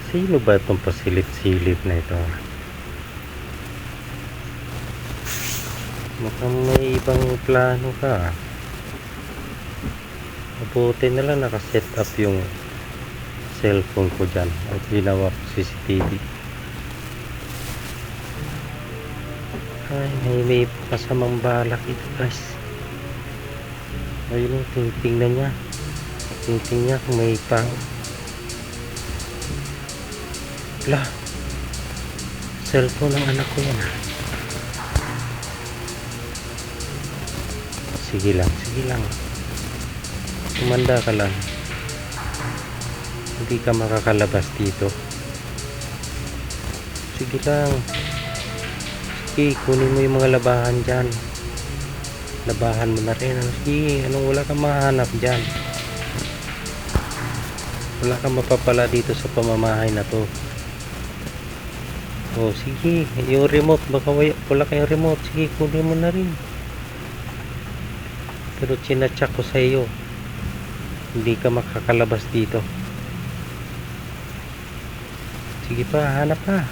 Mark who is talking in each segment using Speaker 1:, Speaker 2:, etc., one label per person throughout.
Speaker 1: Sino ba itong pasilip-silip na ito? Mukhang may ibang plano ka. Mabuti na lang nakaset up yung cellphone ko dyan at ginawa ko CCTV. Ay, may masamang balak ito guys. Ayun, tingnan niya. Tingnan niya kung may pang. Lah, cellphone ng anak ko yan. Sige lang, sige lang. Kumanda ka lang. Hindi ka makakalabas dito. Sige lang. Sige, kunin mo yung mga labahan dyan. Labahan mo na rin. Sige, anong wala kang mahanap dyan. Wala kang mapapala dito sa pamamahay na to. Oh, sige, yung remote, baka wala kayong remote. Sige, kunin mo na rin. Pero chinatsak ko sa iyo. Hindi ka makakalabas dito. Sige pa, hanap pa.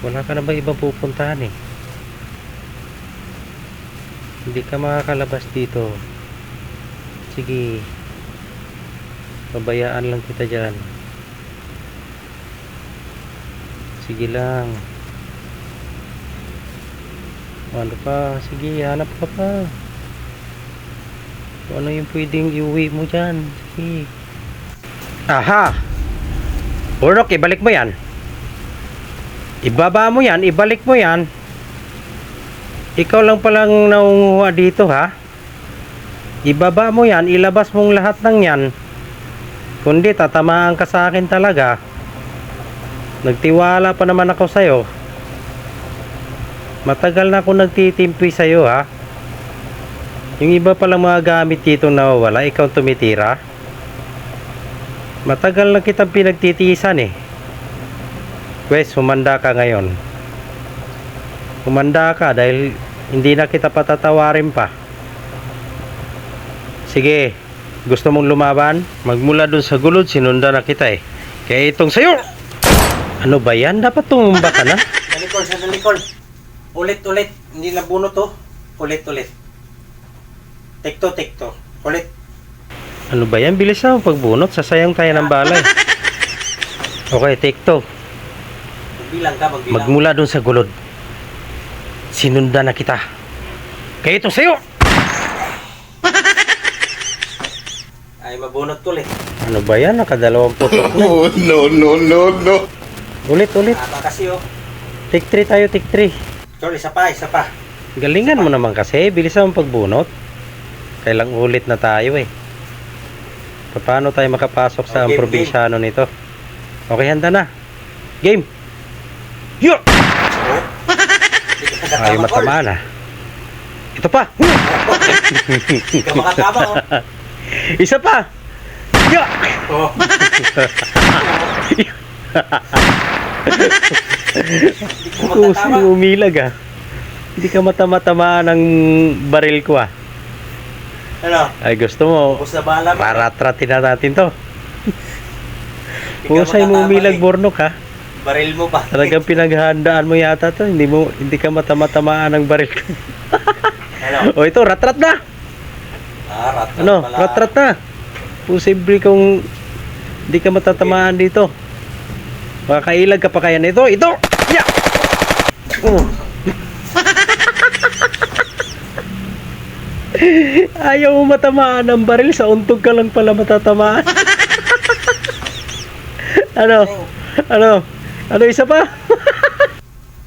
Speaker 1: Wala ka na ba ibang pupuntahan eh? Hindi ka makakalabas dito. Sige. Pabayaan lang kita dyan. Sige lang. Ano pa? Sige, hanap ka pa. Kung ano yung pwedeng iuwi mo dyan. Sige. Aha! Burnok, ibalik mo yan. Ibaba mo yan, ibalik mo yan. Ikaw lang palang naunguha dito ha. Ibaba mo yan, ilabas mong lahat ng yan. Kundi tatamaan ka sa akin talaga. Nagtiwala pa naman ako sa'yo. Matagal na ako nagtitimpi sa'yo ha. Yung iba palang mga gamit dito nawawala, ikaw tumitira. Matagal na kitang pinagtitiisan eh. Wes, humanda ka ngayon. Humanda ka dahil hindi na kita patatawarin pa. Sige, gusto mong lumaban? Magmula dun sa gulod, sinundan na kita eh. Kaya itong sayo! Ano ba yan? Dapat tumumba ka na.
Speaker 2: Dalikol sa dalikol. Ulit-ulit. Hindi na bunot to. Ulit-ulit. Tikto. Ulit.
Speaker 1: Ano ba yan? Bilis na pagbunot. Sasayang tayo ng balay. Okay, tikto.
Speaker 2: Magbilang ka, magbilang.
Speaker 1: Magmula dun sa gulod. Sinundan na kita. Kaya itong sayo!
Speaker 2: Ay, mabunot ko ulit.
Speaker 1: Ano ba yan? Nakadalawang putok na.
Speaker 3: Oh, no.
Speaker 1: Ulit.
Speaker 2: Tama kasi oh.
Speaker 1: Take 3 tayo, take 3.
Speaker 2: Sorry, isa pa.
Speaker 1: Galingan mo naman kasi. Bilis ang pagbunot. Kailang ulit na tayo eh. Paano tayo makapasok sa
Speaker 2: Okay,
Speaker 1: probinsyano nito? Okay, handa na. Game! Yo! Ayaw matamaan ah. Ito pa!
Speaker 2: Hindi ka makatama oh.
Speaker 1: Isa pa! Yo!
Speaker 2: Oh. Hindi ka matatama.
Speaker 1: Umilag ah. Hindi ka matama-tamaan ng baril ko ah.
Speaker 2: Ano?
Speaker 1: Ay gusto mo,
Speaker 2: Ubus na bala mo.
Speaker 1: paratratin na natin to.
Speaker 2: Hindi ka
Speaker 1: Husay mo
Speaker 2: matatama
Speaker 1: umilag,
Speaker 2: eh.
Speaker 1: Burnok ha.
Speaker 2: Baril mo pa.
Speaker 1: Talagang pinaghahandaan mo yata to. Hindi ka matama-tamaan ng baril ko.
Speaker 2: Ano?
Speaker 1: O ito, ratrat na.
Speaker 2: Ratrat
Speaker 1: Ano,
Speaker 2: pala.
Speaker 1: ratrat na. Posible kung hindi ka matatamaan dito. Makakailag ka pa kaya nito. Ito! Yeah! Oh. Ayaw mo matamaan ng baril. Sa untog ka lang pala matatamaan. Ano? Ano isa pa?